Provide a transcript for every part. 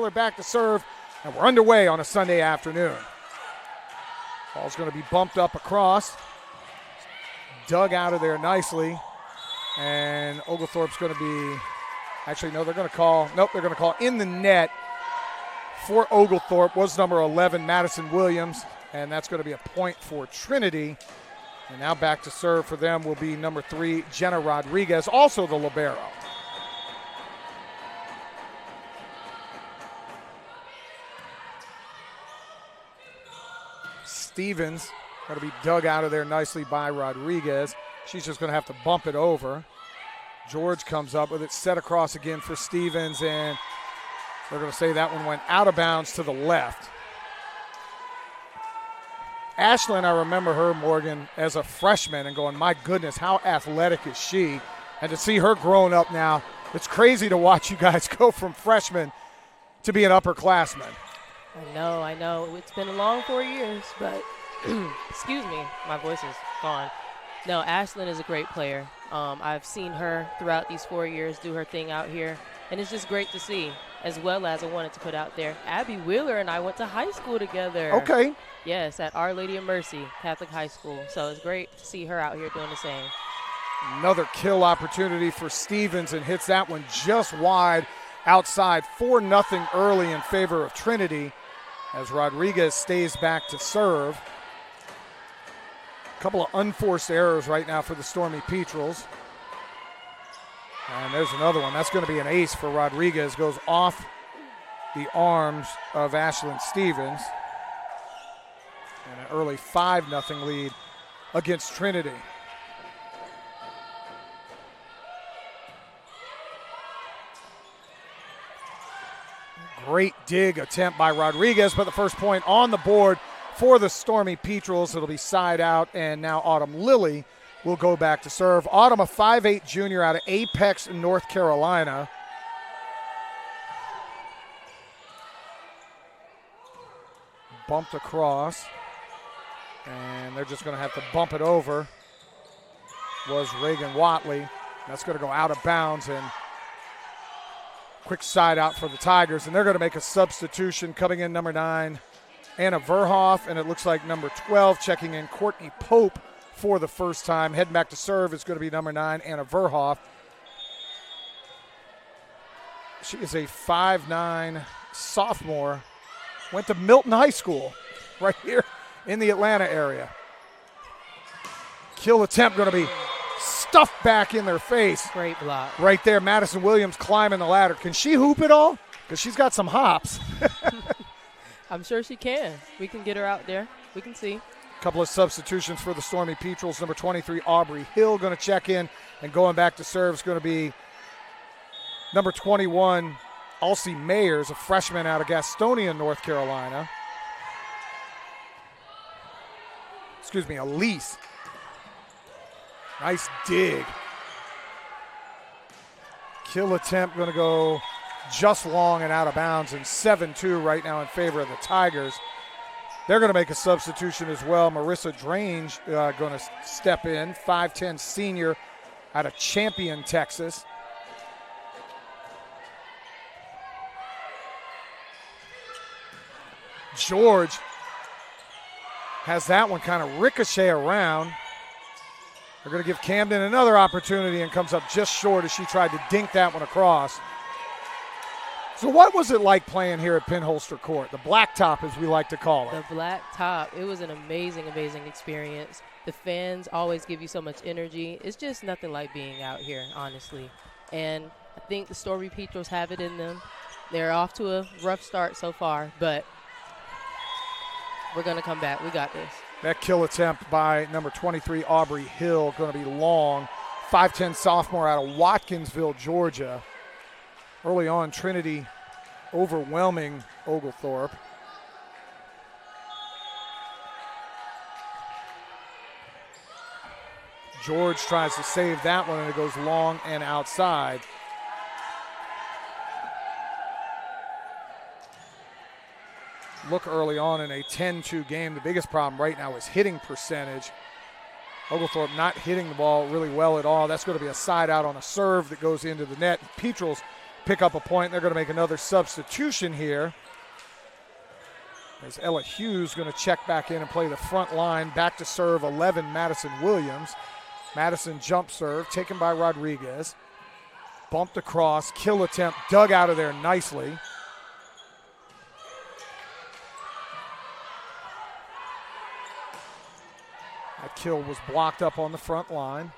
Taylor back to serve, and we're underway on a Sunday afternoon. Ball's going to be bumped up across, dug out of there nicely, and Oglethorpe's going to be, actually, no, they're going to call in the net for Oglethorpe was number 11, Madison Williams, and that's going to be a point for Trinity. And now back to serve for them will be number 3, Jenna Rodriguez, also the libero. Stevens going to be dug out of there nicely by Rodriguez. She's just going to have to bump it over. George comes up with it, set across again for Stevens, and they're going to say that one went out of bounds to the left. Ashlyn, I remember her, Morgan, as a freshman and going, my goodness, how athletic is she? And to see her grown up now, it's crazy to watch you guys go from freshman to be an upperclassman. I know. It's been a long 4 years, but excuse me, my voice is gone. No, Ashlyn is a great player. I've seen her throughout these 4 years do her thing out here, and it's just great to see, as well as I wanted to put out there, Abby Wheeler and I went to high school together. Okay. Yes, at Our Lady of Mercy Catholic High School. So it's great to see her out here doing the same. Another kill opportunity for Stevens, and hits that one just wide outside. 4-0 early in favor of Trinity as Rodriguez stays back to serve. A couple of unforced errors right now for the Stormy Petrels. And there's another one. That's going to be an ace for Rodriguez. Goes off the arms of Ashlyn Stevens. And an early 5-0 lead against Trinity. Great dig attempt by Rodriguez, but the first point on the board for the Stormy Petrels. It'll be side out, and now Autumn Lilly will go back to serve. Autumn, a 5'8 junior out of Apex, North Carolina. Bumped across, and they're just going to have to bump it over. Was Reagan Watley. That's going to go out of bounds, and quick side out for the Tigers, and they're going to make a substitution. Coming in, number 9, Anna Verhoff, and it looks like number 12 checking in, Courtney Pope, for the first time. Heading back to serve is going to be number 9, Anna Verhoff. She is a 5'9 sophomore. Went to Milton High School right here in the Atlanta area. Kill attempt going to be stuffed back in their face. Great block. Right there, Madison Williams climbing the ladder. Can she hoop it all? Because she's got some hops. I'm sure she can. We can get her out there. We can see. Couple of substitutions for the Stormy Petrels. Number 23, Aubrey Hill, going to check in, and going back to serve is going to be number 21, Ulcie Mayers, a freshman out of Gastonia, North Carolina. Excuse me, Elise. Nice dig. Kill attempt going to go just long and out of bounds, and 7-2 right now in favor of the Tigers. They're going to make a substitution as well. Marissa Drange going to step in, 5'10 senior out of Champion, Texas. George has that one kind of ricochet around. They're going to give Camden another opportunity, and comes up just short as she tried to dink that one across. So what was it like playing here at Pinholster Court, the blacktop as we like to call it? The blacktop, it was an amazing, amazing experience. The fans always give you so much energy. It's just nothing like being out here, honestly. And I think the Stormy Petrels have it in them. They're off to a rough start so far, but we're going to come back. We got this. That kill attempt by number 23, Aubrey Hill, going to be long. 5'10 sophomore out of Watkinsville, Georgia. Early on, Trinity overwhelming Oglethorpe. George tries to save that one, and it goes long and outside. Look early on in a 10-2 game. The biggest problem right now is hitting percentage. Oglethorpe not hitting the ball really well at all. That's going to be a side out on a serve that goes into the net. Petrels pick up a point. They're going to make another substitution here. As Ella Hughes going to check back in and play the front line. Back to serve 11, Madison Williams. Madison jump serve, taken by Rodriguez. Bumped across, kill attempt, dug out of there nicely. That kill was blocked up on the front line.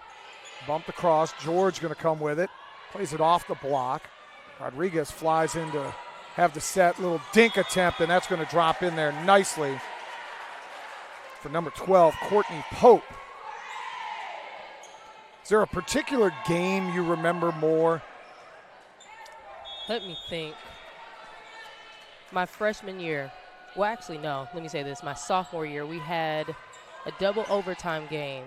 Bumped across, George going to come with it. Plays it off the block. Rodriguez flies in to have the set, little dink attempt, and that's going to drop in there nicely for number 12, Courtney Pope. Is there a particular game you remember more? Let me think. My freshman year, well, actually, no, let me say this. My sophomore year, we had a double overtime game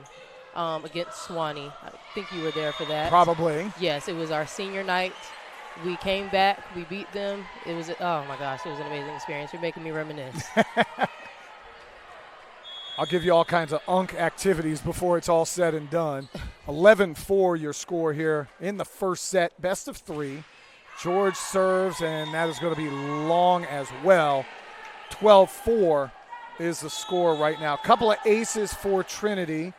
against Swanee. I think you were there for that. Probably. Yes, it was our senior night. We came back, we beat them. It was, oh my gosh, it was an amazing experience. You're making me reminisce. I'll give you all kinds of activities before it's all said and done. 11-4 your score here in the first set, best of 3. George serves, and that is going to be long as well. 12-4 is the score right now. Couple of aces for Trinity.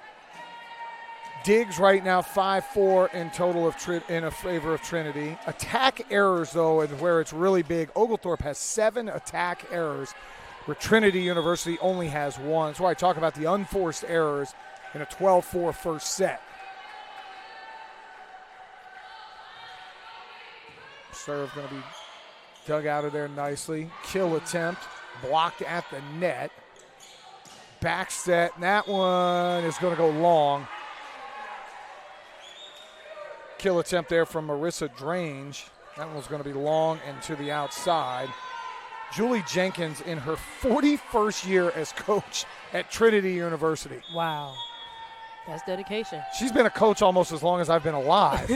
Diggs right now 5-4 in total in a favor of Trinity. Attack errors, though, and where it's really big. Oglethorpe has 7 attack errors, where Trinity University only has 1. That's why I talk about the unforced errors in a 12-4 first set. Serve going to be dug out of there nicely. Kill attempt, blocked at the net. Back set, and that one is going to go long. Kill attempt there from Marissa Drange. That one was going to be long and to the outside. Julie Jenkins in her 41st year as coach at Trinity University. Wow. That's dedication. She's been a coach almost as long as I've been alive.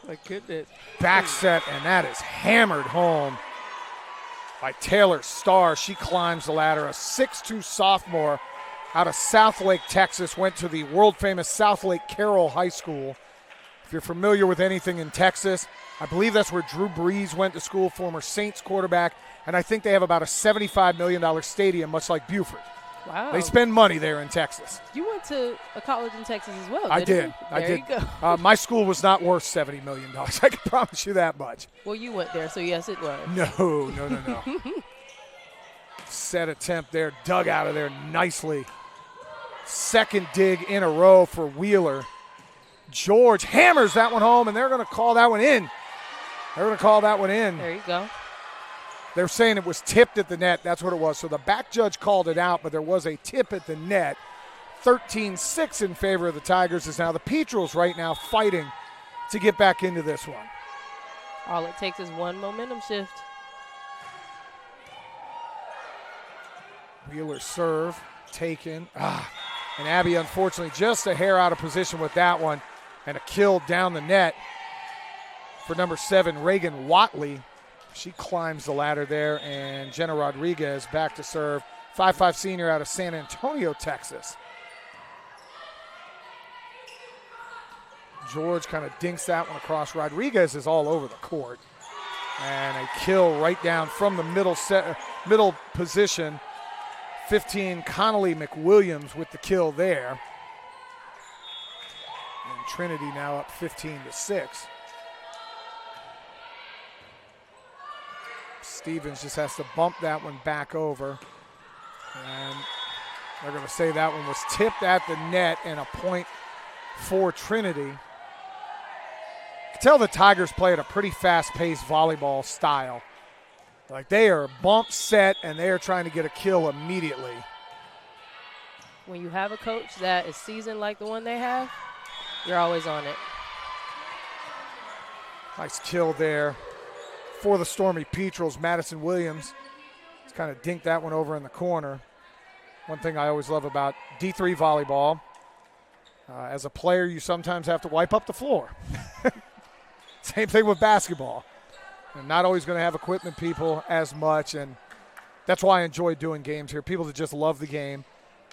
My goodness. Back set, and that is hammered home by Taylor Starr. She climbs the ladder. A 6'2 sophomore out of Southlake, Texas, went to the world-famous Southlake Carroll High School. If you're familiar with anything in Texas, I believe that's where Drew Brees went to school, former Saints quarterback, and I think they have about a $75 million stadium, much like Buford. Wow. They spend money there in Texas. You went to a college in Texas as well, I didn't did. you? I There did. you go. My school was not worth $70 million. I can promise you that much. Well, you went there, so yes, it was. No. Set attempt there, dug out of there nicely. Second dig in a row for Wheeler. George hammers that one home, and they're going to call that one in. There you go. They're saying it was tipped at the net. That's what it was. So the back judge called it out, but there was a tip at the net. 13-6 in favor of the Tigers is now the Petrels right now fighting to get back into this one. All it takes is one momentum shift. Wheeler serve, taken. And Abby, unfortunately, just a hair out of position with that one. And a kill down the net for number 7, Reagan Watley. She climbs the ladder there, and Jenna Rodriguez back to serve. 5'5" senior out of San Antonio, Texas. George kind of dinks that one across. Rodriguez is all over the court. And a kill right down from the middle position. 15, Connolly McWilliams with the kill there. And Trinity now up 15-6. Stevens just has to bump that one back over. And they're going to say that one was tipped at the net and a point for Trinity. You can tell the Tigers play at a pretty fast-paced volleyball style. Like they are bump set and they are trying to get a kill immediately. When you have a coach that is seasoned like the one they have, you're always on it. Nice kill there for the Stormy Petrels. Madison Williams has kind of dinked that one over in the corner. One thing I always love about D3 volleyball, as a player, you sometimes have to wipe up the floor. Same thing with basketball. I'm not always going to have equipment people as much, and that's why I enjoy doing games here. People that just love the game,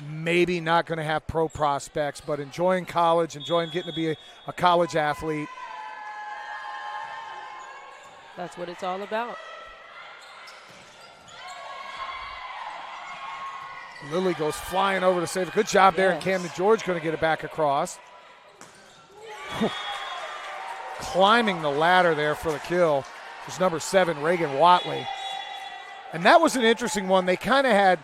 maybe not going to have pro prospects, but enjoying college, enjoying getting to be a college athlete. That's what it's all about. Lily goes flying over to save it. Good job there, and Yes. Camden George going to get it back across. Climbing the ladder there for the kill was number 7, Reagan Watley. And that was an interesting one. They kind of had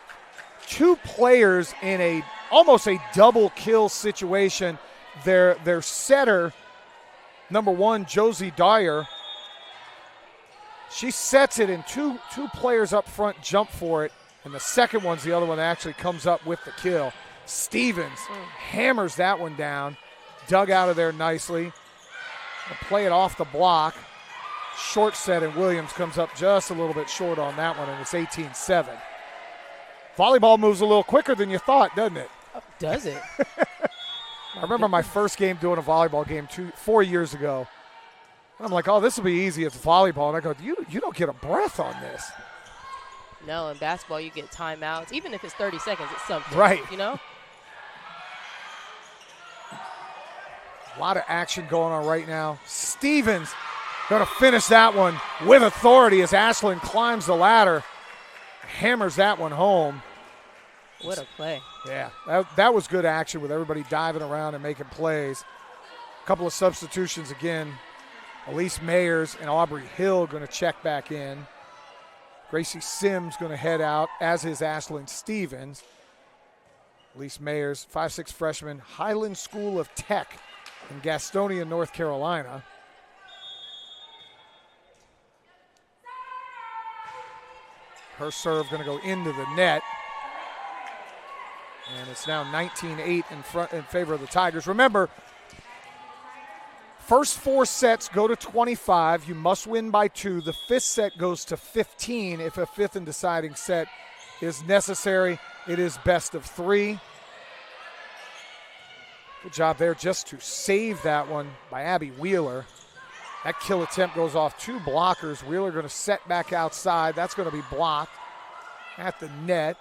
two players in almost a double kill situation. Their setter, number 1, Josie Dyer, she sets it, and two players up front jump for it. And the second one's the other one that actually comes up with the kill. Stevens hammers that one down. Dug out of there nicely. They'll play it off the block. Short set, and Williams comes up just a little bit short on that one, and it's 18-7. Volleyball moves a little quicker than you thought, doesn't it? Does it? I remember my first game doing a volleyball game 4 years ago. And I'm like, oh, this will be easy. It's volleyball. And I go, you don't get a breath on this. No, in basketball you get timeouts. Even if it's 30 seconds, it's something. Right. You know? A lot of action going on right now. Stevens going to finish that one with authority as Ashland climbs the ladder. Hammers that one home. What a play. Yeah, that was good action with everybody diving around and making plays. A couple of substitutions again. Elise Mayers and Aubrey Hill going to check back in. Gracie Sims going to head out, as is Ashland Stevens. Elise Mayers, 5'6" freshman, Highland School of Tech in Gastonia, North Carolina. Her serve going to go into the net. And it's now 19-8 in favor of the Tigers. Remember, first 4 sets go to 25. You must win by 2. The 5th set goes to 15 if a 5th and deciding set is necessary. It is best of 3. Good job there just to save that one by Abby Wheeler. That kill attempt goes off 2 blockers. Wheeler going to set back outside. That's going to be blocked at the net.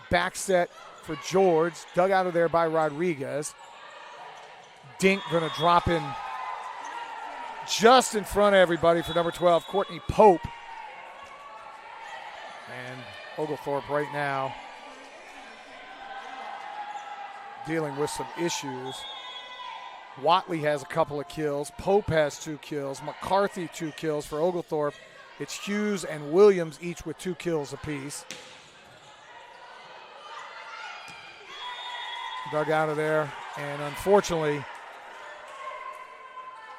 Back set for George. Dug out of there by Rodriguez. Dink going to drop in just in front of everybody for number 12, Courtney Pope. And Oglethorpe right now dealing with some issues. Watley has a couple of kills. Pope has 2 kills. McCarthy 2 kills for Oglethorpe. It's Hughes and Williams each with 2 kills apiece. Dug out of there, and unfortunately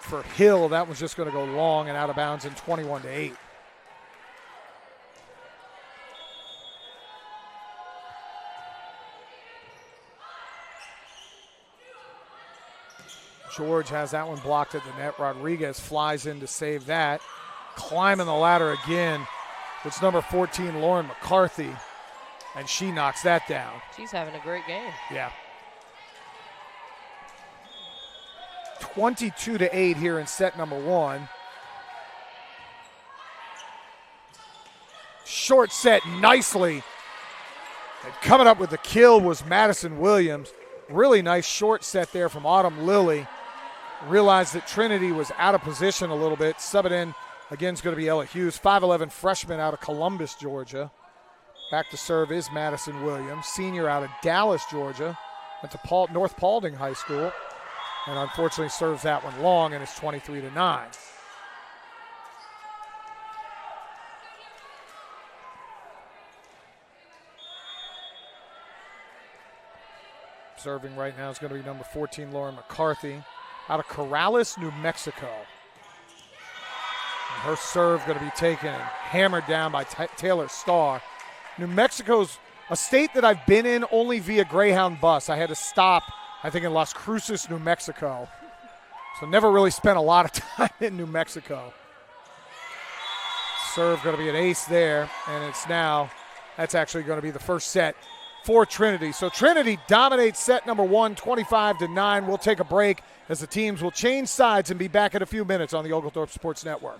for Hill, that was just going to go long and out of bounds in 21-8. George has that one blocked at the net. Rodriguez flies in to save that. Climbing the ladder again. It's number 14, Lauren McCarthy, and she knocks that down. She's having a great game. Yeah. 22-8 here in set number 1. Short set nicely. And coming up with the kill was Madison Williams. Really nice short set there from Autumn Lilly. Realized that Trinity was out of position a little bit. Subbing in again is going to be Ella Hughes, 5'11" freshman out of Columbus, Georgia. Back to serve is Madison Williams, senior out of Dallas, Georgia. Went to North Paulding High School. And unfortunately serves that one long, and it's 23-9. Serving right now is going to be number 14, Lauren McCarthy, out of Corrales, New Mexico. And her serve going to be taken and hammered down by Taylor Starr. New Mexico's a state that I've been in only via Greyhound bus. I had to stop, I think, in Las Cruces, New Mexico. So never really spent a lot of time in New Mexico. Serve going to be an ace there, and that's actually going to be the first set for Trinity. So Trinity dominates set number 1, 25-9. We'll take a break as the teams will change sides and be back in a few minutes on the Oglethorpe Sports Network.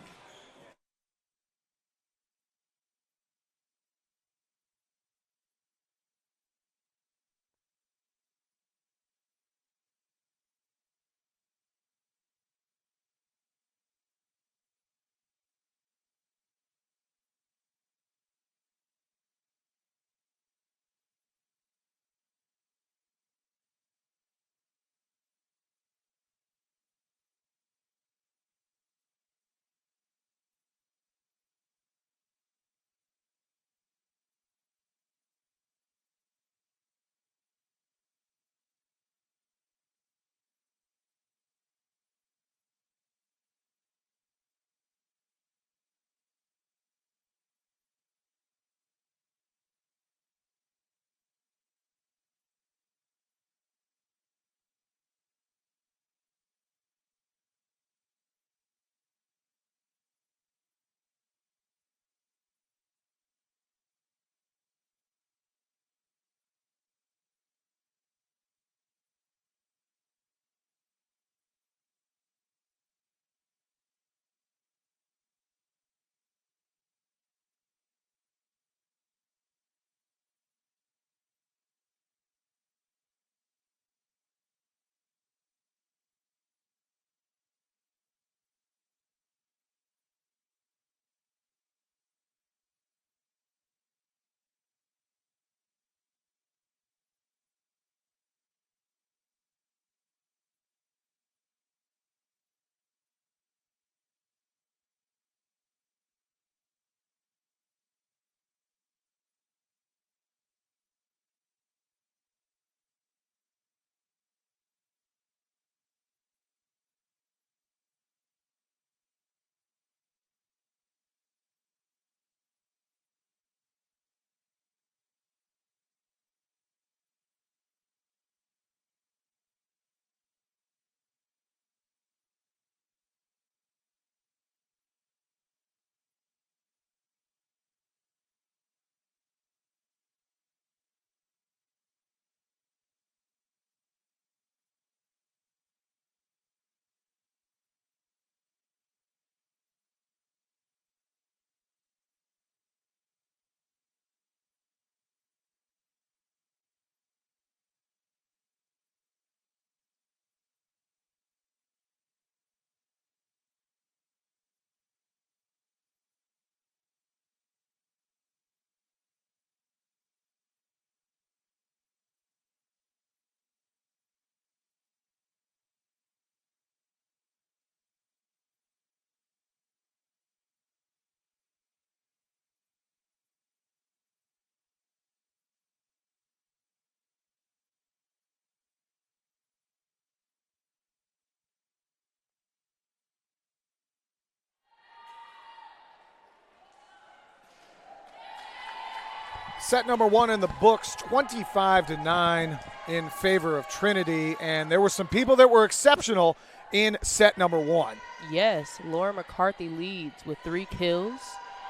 Set number 1 in the books, 25-9 in favor of Trinity. And there were some people that were exceptional in set number 1. Yes, Laura McCarthy leads with 3 kills,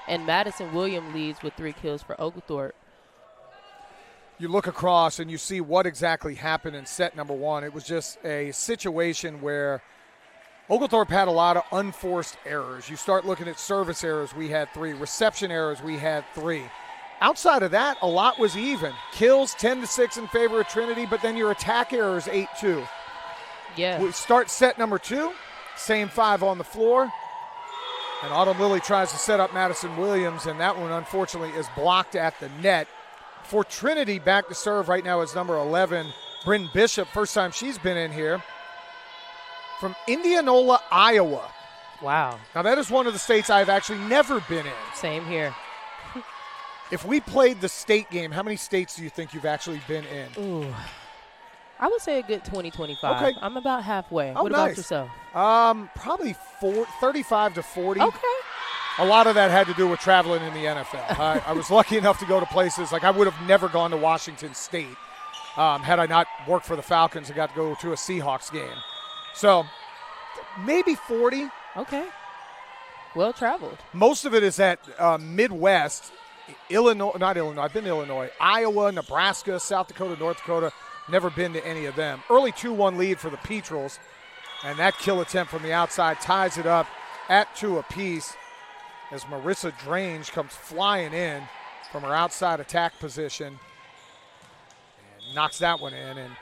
and Madison Williams leads with 3 kills for Oglethorpe. You look across and you see what exactly happened in set number 1. It was just a situation where Oglethorpe had a lot of unforced errors. You start looking at service errors, we had 3. Reception errors, we had 3. Outside of that, a lot was even. Kills 10-6 in favor of Trinity, but then your attack errors 8-2. Yeah. We start set number 2, same 5 on the floor. And Autumn Lily tries to set up Madison Williams, and that one unfortunately is blocked at the net. For Trinity, back to serve right now is number 11, Bryn Bishop, first time she's been in here. From Indianola, Iowa. Wow. Now that is one of the states I've actually never been in. Same here. If we played the state game, how many states do you think you've actually been in? Ooh. I would say a good 20-25. Okay. I'm about halfway. Oh, what nice. about yourself? Probably 35 to 40. Okay. A lot of that had to do with traveling in the NFL. I was lucky enough to go to places like I would have never gone to Washington State had I not worked for the Falcons and got to go to a Seahawks game. So maybe 40. Okay. Well traveled. Most of it is at Midwest, Illinois, not Illinois, I've been to Illinois, Iowa, Nebraska, South Dakota, North Dakota. Never been to any of them. Early 2-1 lead for the Petrels, and that kill attempt from the outside ties it up at 2 apiece as Marissa Drange comes flying in from her outside attack position and knocks that one in. And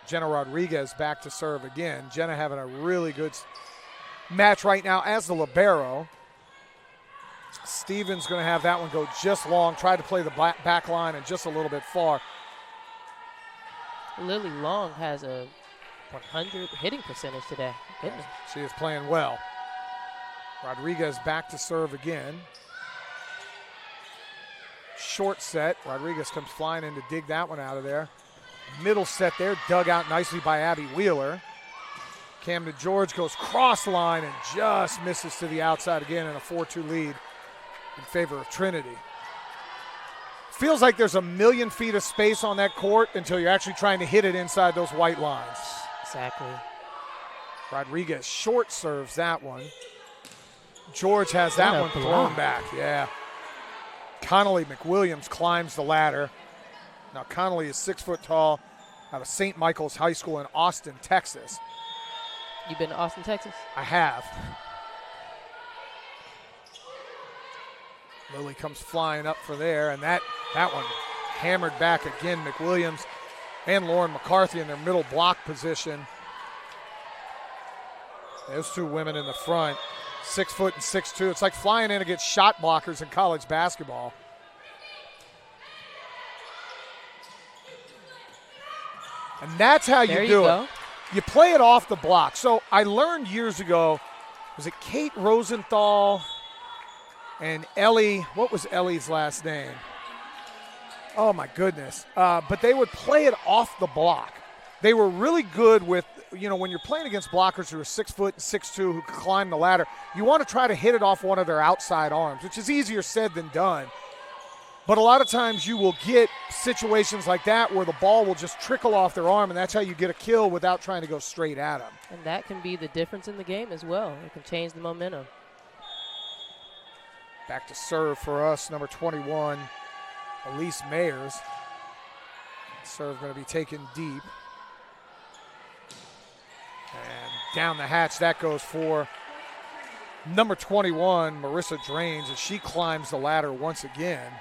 Jenna Rodriguez back to serve again. Jenna having a really good match right now as the libero. Stevens going to have that one go just long, tried to play the back line and just a little bit far. Lily Long has a 100 hitting percentage today. Goodness. She is playing well. Rodriguez back to serve again. Short set. Rodriguez comes flying in to dig that one out of there. Middle set there, dug out nicely by Abby Wheeler. Camden George goes cross line and just misses to the outside again in a 4-2 lead in favor of Trinity. Feels like there's a million feet of space on that court until you're actually trying to hit it inside those white lines. Exactly. Rodriguez short serves that one. George has that one thrown back. Yeah. Connolly McWilliams climbs the ladder. Now Connolly is 6 foot tall out of St. Michael's High School in Austin, Texas. You been to Austin, Texas? I have. Lily comes flying up for there, and that one hammered back again. McWilliams and Lauren McCarthy in their middle block position. Those 2 women in the front, 6 foot and 6'2". It's like flying in against shot blockers in college basketball. And that's how you do it. You play it off the block. So I learned years ago, was it Kate Rosenthal and Ellie, what was Ellie's last name? Oh, my goodness. But they would play it off the block. They were really good with, when you're playing against blockers who are 6 foot and 6'2", who can climb the ladder, you want to try to hit it off one of their outside arms, which is easier said than done. But a lot of times you will get situations like that where the ball will just trickle off their arm, and that's how you get a kill without trying to go straight at them. And that can be the difference in the game as well. It can change the momentum. Back to serve for us, number 21, Elise Mayers. Serve going to be taken deep. And down the hatch, that goes for number 21, Marissa Drange, as she climbs the ladder once again.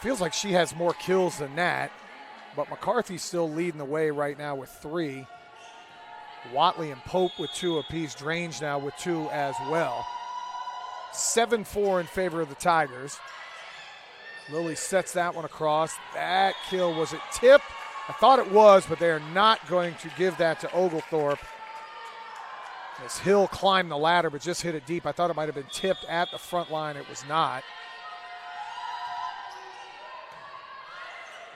Feels like she has more kills than that, but McCarthy's still leading the way right now with 3. Watley and Pope with 2 apiece. Drange now with 2 as well. 7-4 in favor of the Tigers. Lily sets that one across. That kill, was it tip? I thought it was, but they are not going to give that to Oglethorpe. As Hill climbed the ladder but just hit it deep. I thought it might have been tipped at the front line. It was not.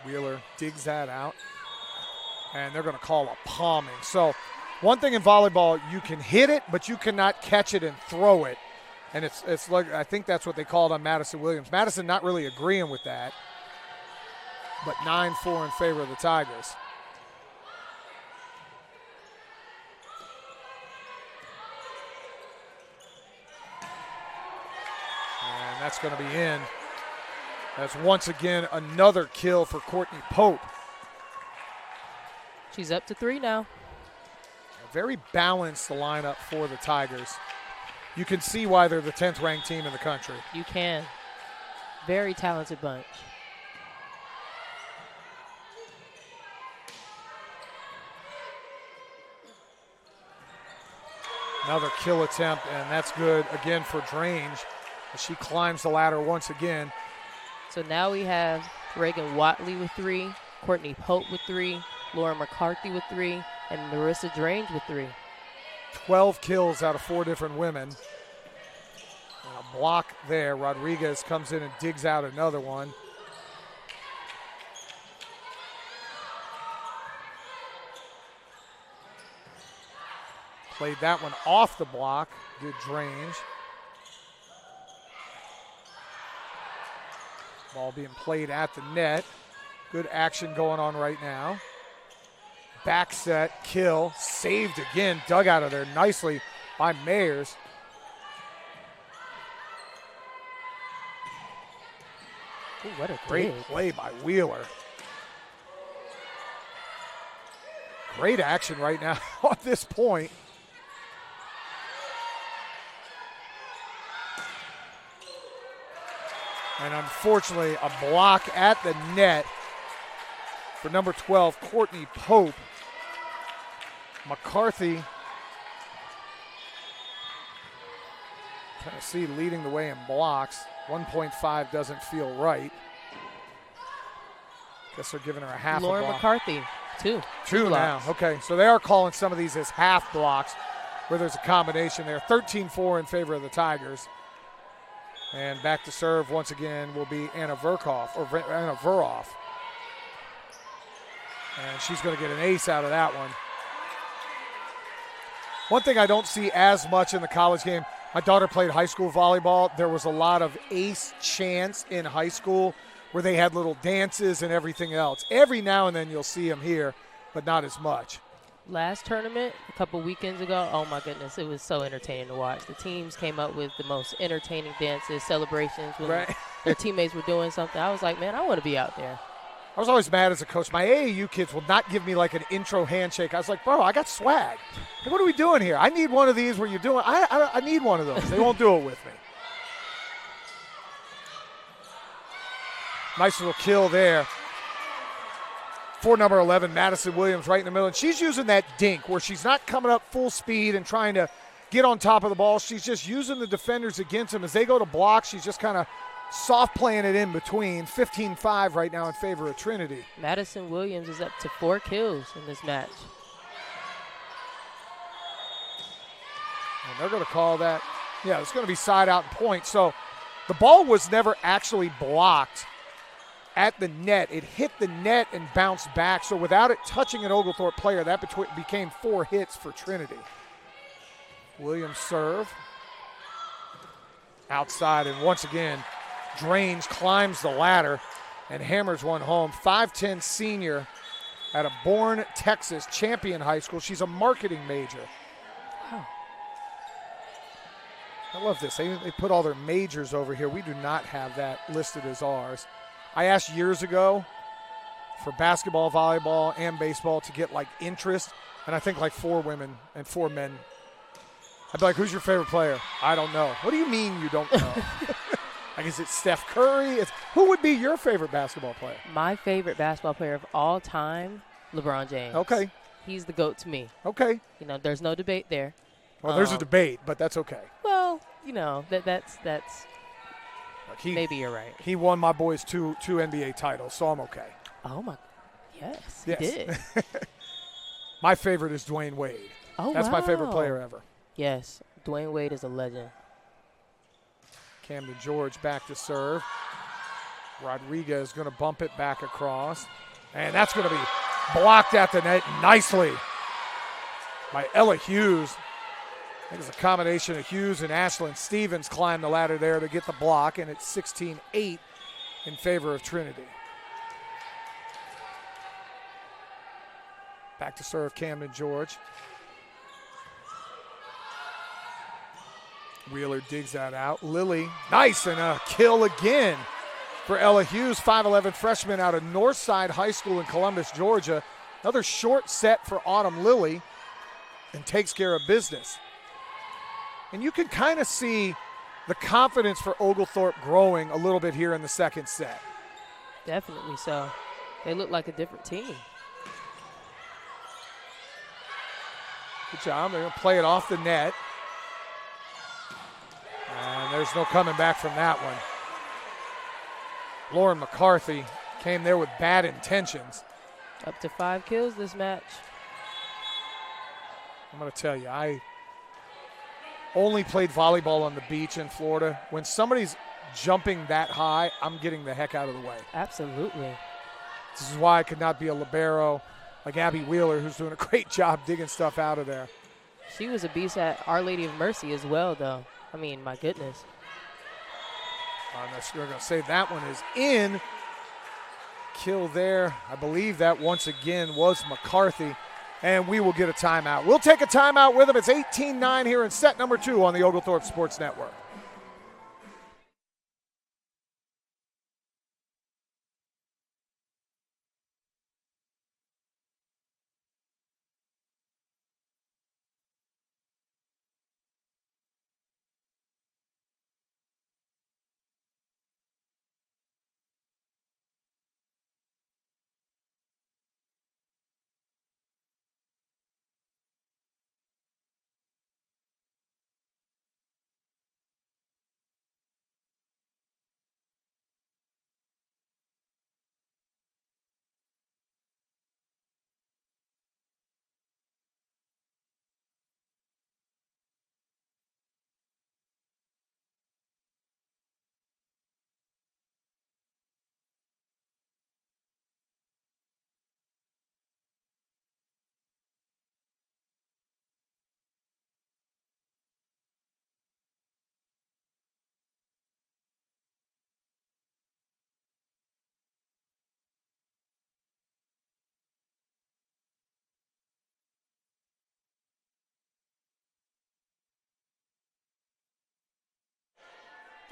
Wheeler digs that out, and they're going to call a palming. So one thing in volleyball, you can hit it, but you cannot catch it and throw it. And it's like, I think that's what they called on Madison Williams. Madison not really agreeing with that, but 9-4 in favor of the Tigers. And that's going to be in. That's once again another kill for Courtney Pope. She's up to 3 now. Very balanced the lineup for the Tigers. You can see why they're the 10th ranked team in the country. You can. Very talented bunch. Another kill attempt, and that's good again for Drange as she climbs the ladder once again. So now we have Reagan Watley with 3, Courtney Pope with 3, Laura McCarthy with 3, and Marissa Drange with 3. 12 kills out of 4 different women. And a block there. Rodriguez comes in and digs out another one. Played that one off the block. Good Drange. Ball being played at the net. Good action going on right now. Back set, kill, saved again, dug out of there nicely by Mayers. Ooh, what a Great play by Wheeler. Great action right now at this point. And unfortunately, a block at the net for number 12, Courtney Pope. McCarthy, Tennessee leading the way in blocks. 1.5 doesn't feel right. Guess they're giving her a half Lauren a block. McCarthy, 2. 2 now. Okay, so they are calling some of these as half blocks where there's a combination there. 13-4 in favor of the Tigers. And back to serve once again will be Anna Verhoff. And she's going to get an ace out of that one. One thing I don't see as much in the college game, my daughter played high school volleyball. There was a lot of ace chants in high school where they had little dances and everything else. Every now and then you'll see them here, but not as much. Last tournament, a couple weekends ago, oh my goodness, it was so entertaining to watch. The teams came up with the most entertaining dances, celebrations when their teammates were doing something. I was like, man, I want to be out there. I was always mad as a coach. My AAU kids will not give me like an intro handshake. I was like, bro, I got swag. Like, what are we doing here? I need one of these where you're doing, I need one of those. They won't do it with me. Nice little kill there. For number 11, Madison Williams right in the middle. And she's using that dink where she's not coming up full speed and trying to get on top of the ball. She's just using the defenders against them. As they go to block, she's just kind of soft playing it in between. 15-5 right now in favor of Trinity. Madison Williams is up to 4 kills in this match. And they're going to call that, yeah, it's going to be side out and point. So the ball was never actually blocked at the net. It hit the net and bounced back. So without it touching an Oglethorpe player, that became 4 hits for Trinity. Williams serve. Outside, and once again, Drange climbs the ladder and hammers one home. 5'10" senior out of Bourne, Texas, Champion High School. She's a marketing major. Wow. I love this. They put all their majors over here. We do not have that listed as ours. I asked years ago for basketball, volleyball, and baseball to get like interest, and I think like 4 women and 4 men. I'd be like, who's your favorite player? I don't know. What do you mean you don't know? Like, is it Steph Curry? Who would be your favorite basketball player? My favorite basketball player of all time, LeBron James. Okay. He's the GOAT to me. Okay. You know, there's no debate there. Well, there's a debate, but that's okay. Well, you know, that's maybe you're right. He won my boys two NBA titles, so I'm okay. Oh, my. Yes, he did. My favorite is Dwayne Wade. Oh, That's my favorite player ever. Yes, Dwayne Wade is a legend. Camden George back to serve. Rodriguez going to bump it back across. And that's going to be blocked at the net nicely by Ella Hughes. I think it's a combination of Hughes and Ashlyn Stevens climb the ladder there to get the block, and it's 16-8 in favor of Trinity. Back to serve Camden George. Wheeler digs that out. Lily, nice, and a kill again for Ella Hughes, 5'11 freshman out of Northside High School in Columbus, Georgia. Another short set for Autumn Lily, and takes care of business. And you can kind of see the confidence for Oglethorpe growing a little bit here in the second set. Definitely so. They look like a different team. Good job. They're going to play it off the net. And there's no coming back from that one. Lauren McCarthy came there with bad intentions. Up to 5 kills this match. I'm going to tell you, I only played volleyball on the beach in Florida. When somebody's jumping that high, I'm getting the heck out of the way. Absolutely. This is why I could not be a libero like Abby Wheeler, who's doing a great job digging stuff out of there. She was a beast at Our Lady of Mercy as well, though. I mean, my goodness. We're going to say that one is in. Kill there. I believe that once again was McCarthy. And we will get a timeout. We'll take a timeout with them. It's 18-9 here in set number 2 on the Oglethorpe Sports Network.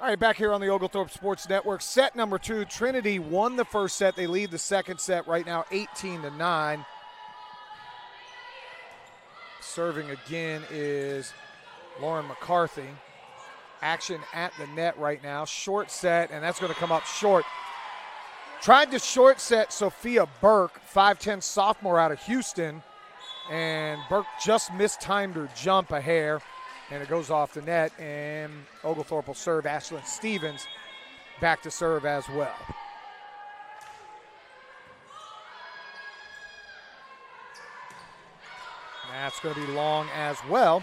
All right, back here on the Oglethorpe Sports Network. Set number 2, Trinity won the first set. They lead the second set right now 18-9. Serving again is Lauren McCarthy. Action at the net right now. Short set, and that's going to come up short. Tried to short set Sophia Burke, 5'10 sophomore out of Houston, and Burke just mistimed her jump a hair. And it goes off the net, and Oglethorpe will serve Ashlyn Stevens back to serve as well. And that's going to be long as well.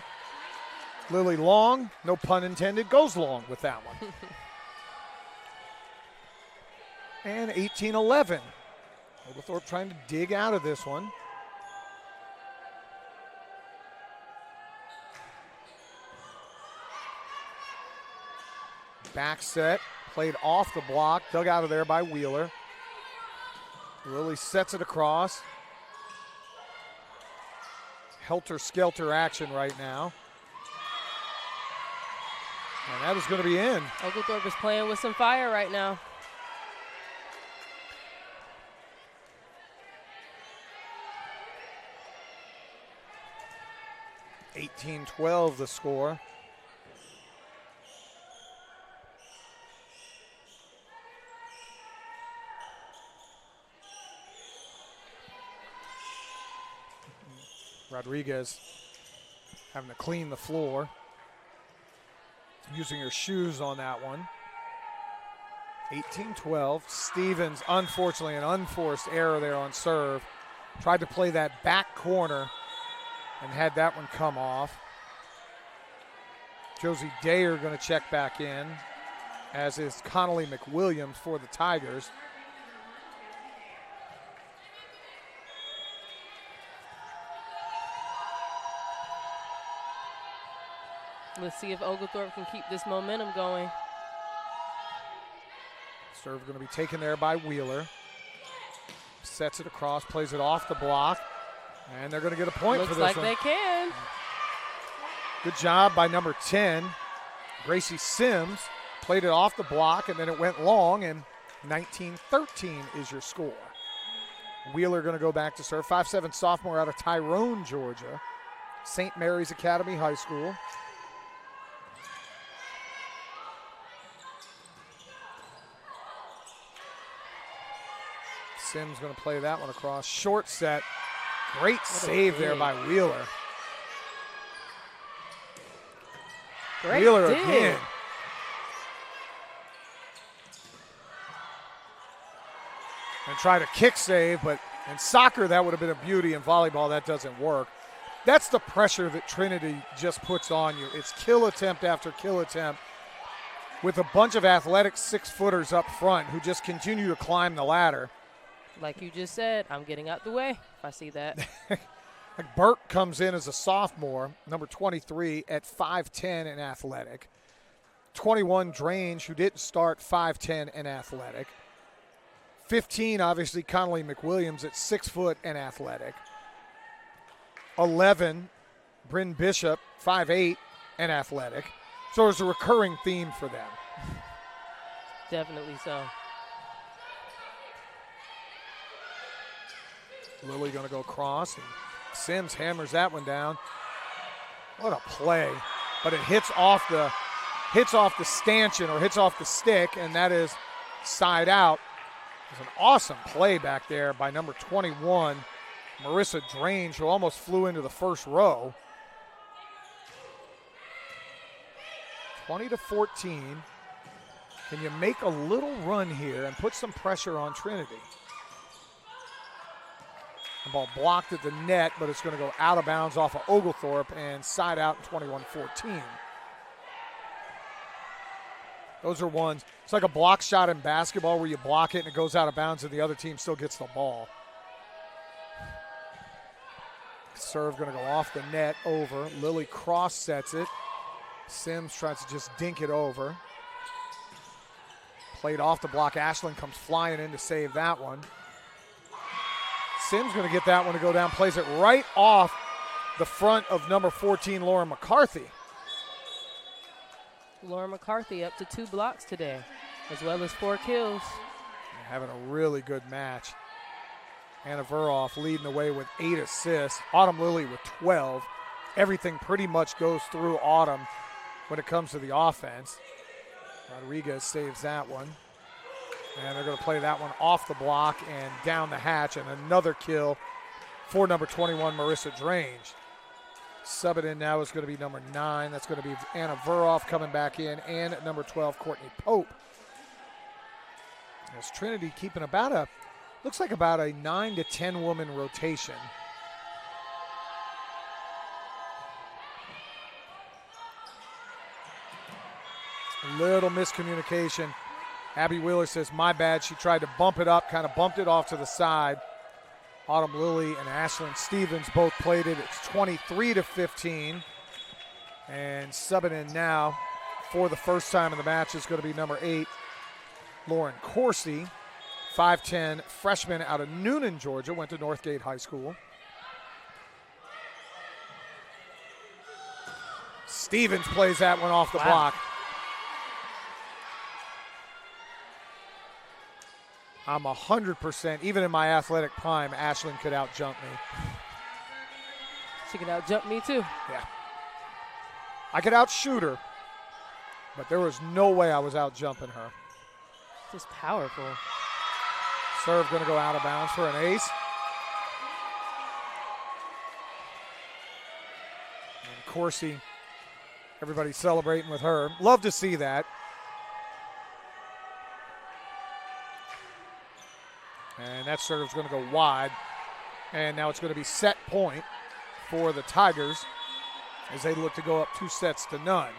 Lily Long, no pun intended, goes long with that one. And 18-11. Oglethorpe trying to dig out of this one. Back set, played off the block, dug out of there by Wheeler. Lily sets it across. Helter-skelter action right now. And that is going to be in. Oglethorpe is playing with some fire right now. $18-12 the score. Rodriguez having to clean the floor. Using her shoes on that one. 18-12. Stevens, unfortunately, an unforced error there on serve. Tried to play that back corner and had that one come off. Josie Dayer going to check back in, as is Connolly McWilliams for the Tigers. Let's see if Oglethorpe can keep this momentum going. Serve going to be taken there by Wheeler. Sets it across, plays it off the block, and they're going to get a point for this one. Looks like they can. Good job by number 10, Gracie Sims. Played it off the block, and then it went long, and 19-13 is your score. Wheeler going to go back to serve. 5'7" sophomore out of Tyrone, Georgia. St. Mary's Academy High School. Sims going to play that one across. Short set. Great save there by Wheeler. Great Wheeler dig. again. And try to kick save, but in soccer that would have been a beauty. In volleyball that doesn't work. That's the pressure that Trinity just puts on you. It's kill attempt after kill attempt with a bunch of athletic 6-footers up front who just continue to climb the ladder. Like you just said, I'm getting out the way if I see that. Like Burke comes in as a sophomore, number 23 at 5'10" and athletic. 21 Drange, who didn't start, 5'10" and athletic. 15, obviously, Connolly McWilliams at 6 foot and athletic. 11, Bryn Bishop, 5'8" and athletic. So it's a recurring theme for them. Definitely so. Lily going to go across, and Sims hammers that one down. What a play. But it hits off the stanchion or hits off the stick, and that is side out. It was an awesome play back there by number 21, Marissa Drange, who almost flew into the first row. 20-14. Can you make a little run here and put some pressure on Trinity? The ball blocked at the net, but it's going to go out of bounds off of Oglethorpe and side out in 21-14. Those are ones, it's like a block shot in basketball where you block it and it goes out of bounds and the other team still gets the ball. Serve going to go off the net over. Lily cross sets it. Sims tries to just dink it over. Played off the block. Ashland comes flying in to save that one. Sims going to get that one to go down. Plays it right off the front of number 14, Lauren McCarthy. Lauren McCarthy up to 2 blocks today, as well as 4 kills. Having a really good match. Anna Veroff leading the way with 8 assists. Autumn Lilly with 12. Everything pretty much goes through Autumn when it comes to the offense. Rodriguez saves that one. And they're going to play that one off the block and down the hatch, and another kill for number 21, Marissa Drange. Subbing in now is going to be number 9. That's going to be Anna Veroff coming back in, and number 12, Courtney Pope. As Trinity keeping looks like about a 9 to 10 woman rotation. A little miscommunication. Abby Wheeler says, my bad. She tried to bump it up, kind of bumped it off to the side. Autumn Lilly and Ashlyn Stevens both played it. It's 23-15. And subbing in now for the first time in the match is going to be number 8, Lauren Coursey, 5'10", freshman out of Noonan, Georgia, went to Northgate High School. Stevens plays that one off the block. I'm 100%, even in my athletic prime, Ashlyn could out-jump me. She could out-jump me too. Yeah. I could out-shoot her, but there was no way I was out-jumping her. Just powerful. Serve going to go out of bounds for an ace. And Coursey, everybody celebrating with her. Love to see that. And that serve's going to go wide. And now it's going to be set point for the Tigers as they look to go up 2-0.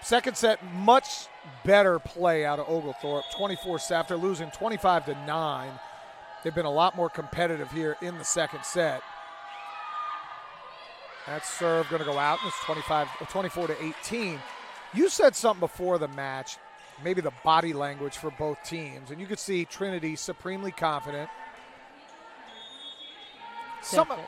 Second set, much better play out of Oglethorpe. 24 after losing 25-9. They've been a lot more competitive here in the second set. That serve going to go out. It's 24 to 18. You said something before the match, maybe the body language for both teams, and you could see Trinity supremely confident. Something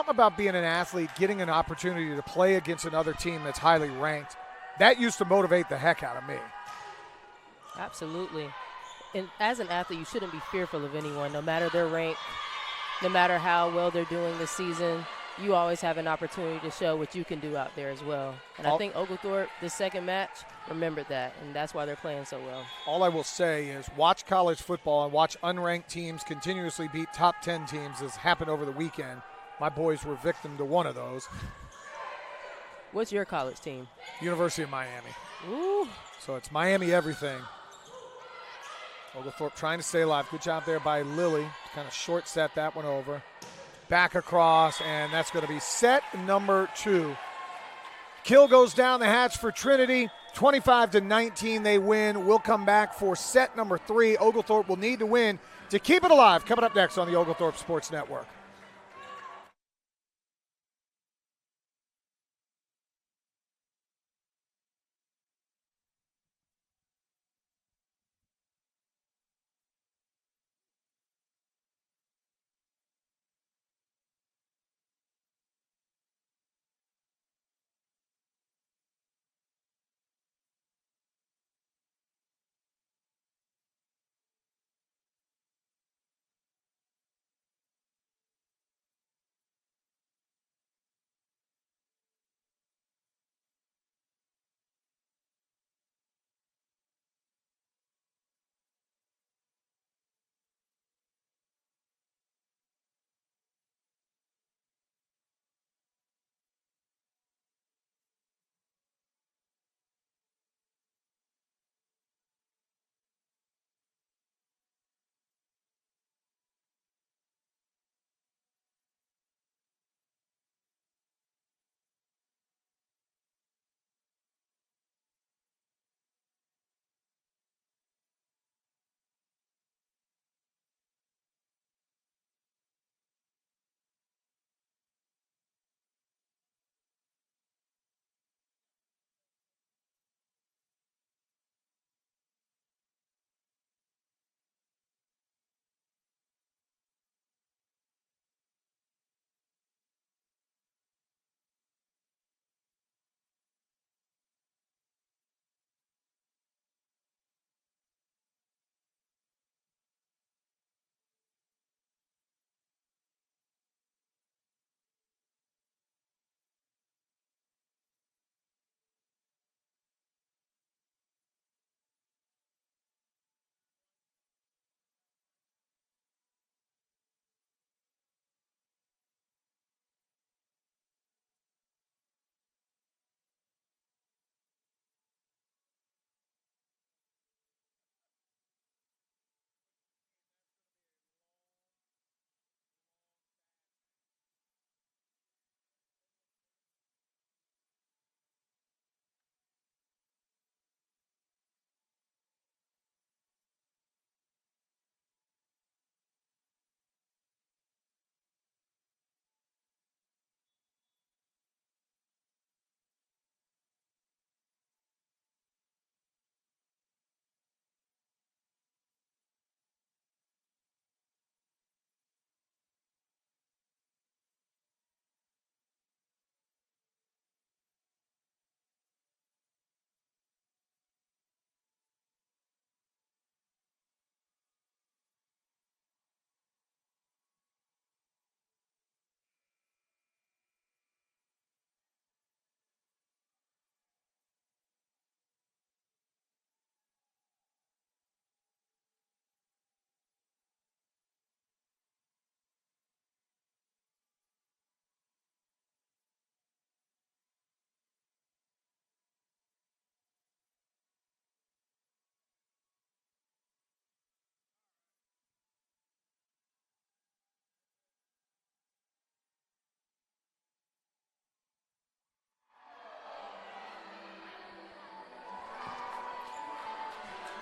about being an athlete, getting an opportunity to play against another team that's highly ranked, that used to motivate the heck out of me. Absolutely. And as an athlete, you shouldn't be fearful of anyone, no matter their rank, no matter how well they're doing this season. You always have an opportunity to show what you can do out there as well. And I think Oglethorpe, this second match, remembered that, and that's why they're playing so well. All I will say is watch college football and watch unranked teams continuously beat top 10 teams, as happened over the weekend. My boys were victim to one of those. What's your college team? University of Miami. Ooh. So it's Miami everything. Oglethorpe trying to stay alive. Good job there by Lilly. Kind of short set that one over. Back across, and that's going to be set number 2. Kill goes down the hatch for Trinity. 25 to 19, they win. We'll come back for set number 3. Oglethorpe will need to win to keep it alive. Coming up next on the Oglethorpe Sports Network.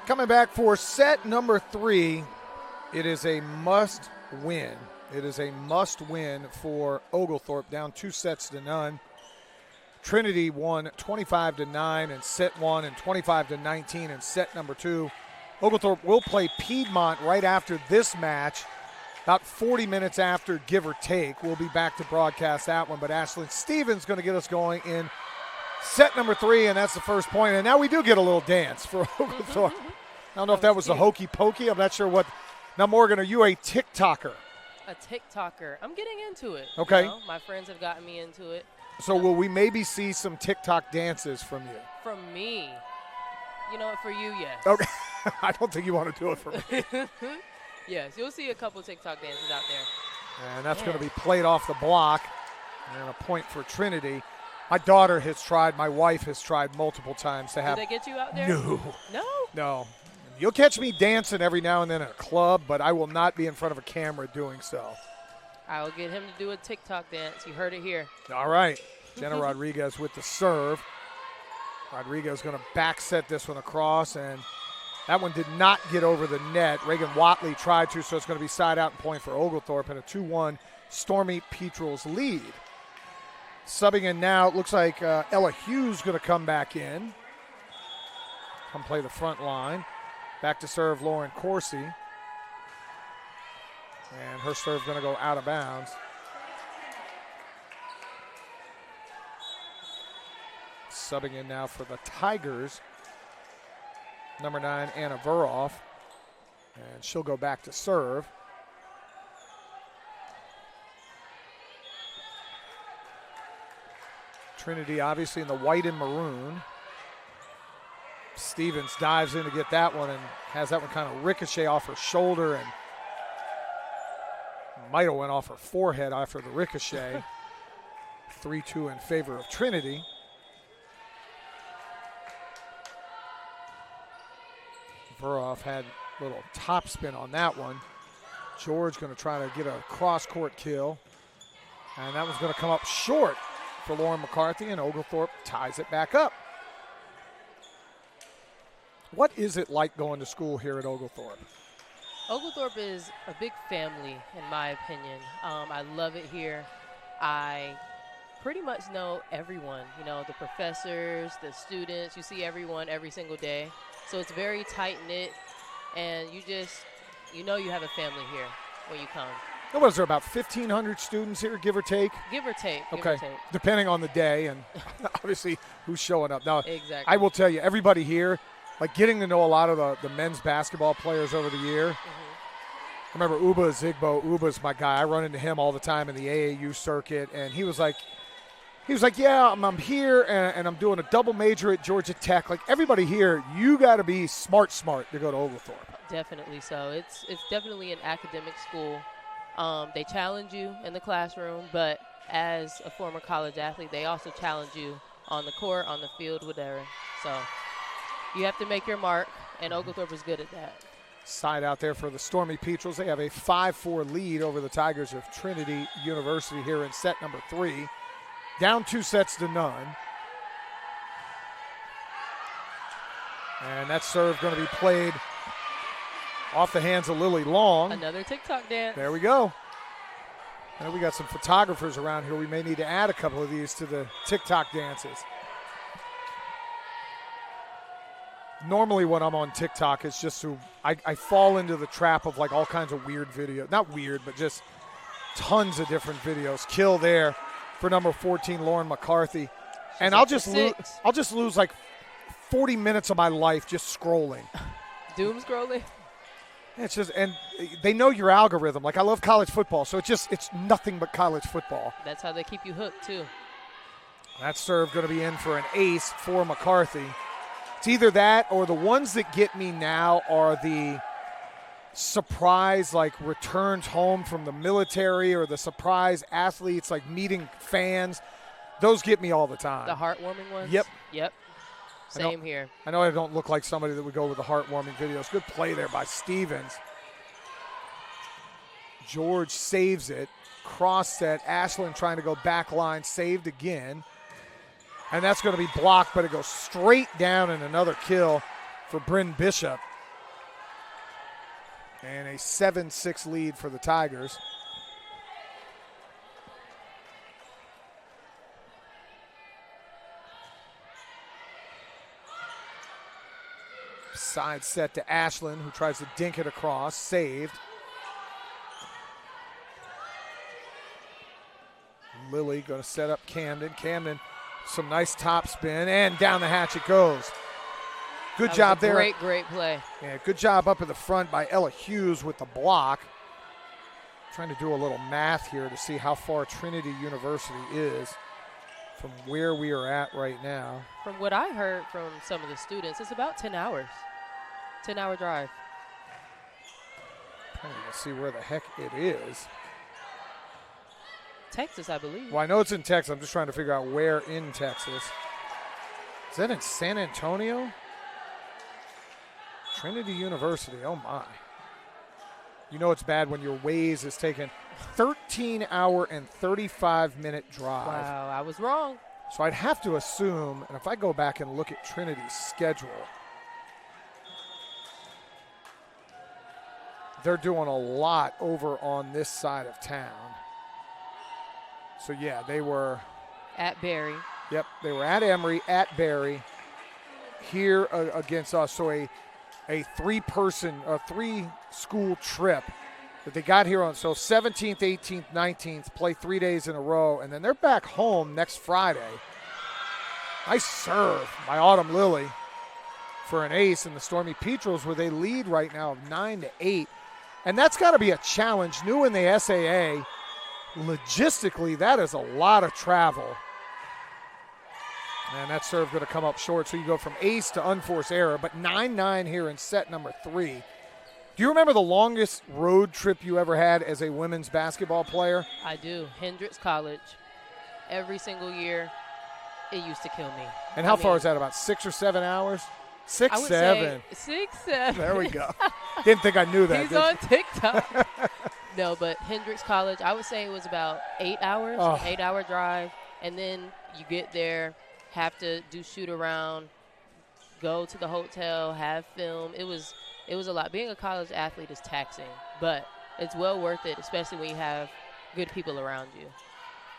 Coming back for set number 3, it is a must win. It is a must win for Oglethorpe, down 2 sets to none. Trinity won 25-9 in set 1 and 25-19 in set number 2. Oglethorpe will play Piedmont right after this match, about 40 minutes after, give or take. We'll be back to broadcast that one, but Ashlyn Stevens going to get us going in set number 3, and that's the first point. And now we do get a little dance for Oglethorpe. I don't know if that was a hokey pokey. I'm not sure what. Now, Morgan, are you a TikToker? A TikToker. I'm getting into it. Okay. You know? My friends have gotten me into it. So will we maybe see some TikTok dances from you? From me. You know what, for you, yes. Okay. I don't think you want to do it for me. Yes, you'll see a couple TikTok dances out there. And that's going to be played off the block. And a point for Trinity. My daughter has tried. My wife has tried multiple times to have. Did they get you out there? No. No? No. You'll catch me dancing every now and then at a club, but I will not be in front of a camera doing so. I'll get him to do a TikTok dance. You heard it here. All right. Jenna Rodriguez with the serve. Rodriguez going to back set this one across, and that one did not get over the net. Reagan Watley tried to, so it's going to be side out and point for Oglethorpe, and a 2-1 Stormy Petrel's lead. Subbing in now, it looks like Ella Hughes going to come back in. Come play the front line. Back to serve Lauren Corsi. And her serve going to go out of bounds. Subbing in now for the Tigers, number 9, Anna Vuroff. And she'll go back to serve. Trinity obviously in the white and maroon. Stevens dives in to get that one and has that one kind of ricochet off her shoulder and might have went off her forehead after the ricochet. 3-2 in favor of Trinity. Vuroff had a little top spin on that one. George going to try to get a cross-court kill. And that one's going to come up short for Lauren McCarthy, and Oglethorpe ties it back up. What is it like going to school here at Oglethorpe? Oglethorpe is a big family, in my opinion. I love it here. I pretty much know everyone, you know, the professors, the students. You see everyone every single day. So it's very tight-knit, and you know you have a family here when you come. What was there, about 1,500 students here, give or take? Give or take. Okay, depending on the day and obviously who's showing up. Now, exactly. I will tell you, everybody here, like getting to know a lot of the men's basketball players over the year. I remember Uba Zigbo. Uba's my guy. I run into him all the time in the AAU circuit, and he was like, yeah, I'm here, and I'm doing a double major at Georgia Tech. Like, everybody here, you got to be smart to go to Oglethorpe. Definitely so. It's definitely an academic school. They challenge you in the classroom, but as a former college athlete, they also challenge you on the court, on the field, whatever. So you have to make your mark, and Oglethorpe is good at that. Side out there for the Stormy Petrels. They have a 5-4 lead over the Tigers of Trinity University here in set number 3. Down 2-0. And that serve going to be played off the hands of Lily Long. Another TikTok dance. There we go. And we got some photographers around here. We may need to add a couple of these to the TikTok dances. Normally when I'm on TikTok, it's just I fall into the trap of like all kinds of weird videos. Not weird, but just tons of different videos. Kill there for number 14, Lauren McCarthy. And I'll just lose like 40 minutes of my life just scrolling. Doom scrolling? It's just, and they know your algorithm. Like, I love college football, so it's nothing but college football. That's how they keep you hooked, too. That serve going to be in for an ace for McCarthy. It's either that or the ones that get me now are the surprise, like, returns home from the military or the surprise athletes, like, meeting fans. Those get me all the time. The heartwarming ones? Yep. Same here. I know I don't look like somebody that would go with the heartwarming videos. Good play there by Stevens. George saves it. Cross set. Ashlyn trying to go back line. Saved again. And that's going to be blocked, but it goes straight down and another kill for Bryn Bishop. And a 7-6 lead for the Tigers. Side set to Ashlyn, who tries to dink it across. Saved. Lily going to set up Camden. Camden, some nice top spin, and down the hatch it goes. Good job there. Great play. Yeah, good job up in the front by Ella Hughes with the block. Trying to do a little math here to see how far Trinity University is from where we are at right now. From what I heard from some of the students, it's about 10 hours. 10-hour drive. Trying to see where the heck it is. Texas, I believe. Well, I know it's in Texas. I'm just trying to figure out where in Texas. Is that in San Antonio? Trinity University, oh my. You know it's bad when your Waze is taking 13-hour and 35-minute drive. Wow, I was wrong. So I'd have to assume, and if I go back and look at Trinity's schedule, they're doing a lot over on this side of town. So yeah, they were at Berry. Yep, they were at Emory, at Berry, here against us. So a three-school trip that they got here on. So 17th, 18th, 19th, play 3 days in a row, and then they're back home next Friday. Nice serve by Autumn Lily for an ace in the Stormy Petrels, where they lead right now of 9-8. And that's got to be a challenge. New in the SAA, logistically, that is a lot of travel. And that serve going to come up short, so you go from ace to unforced error, but 9-9 here in set number 3. Do you remember the longest road trip you ever had as a women's basketball player? I do. Hendrix College. Every single year, it used to kill me. And how far is that, about 6 or 7 hours? 6, 7. 6, 7. There we go. Didn't think I knew that. He's on TikTok. No, but Hendrix College, I would say it was about 8 hours, an 8-hour drive, and then you get there, have to do shoot around, go to the hotel, have film. It was a lot. Being a college athlete is taxing, but it's well worth it, especially when you have good people around you.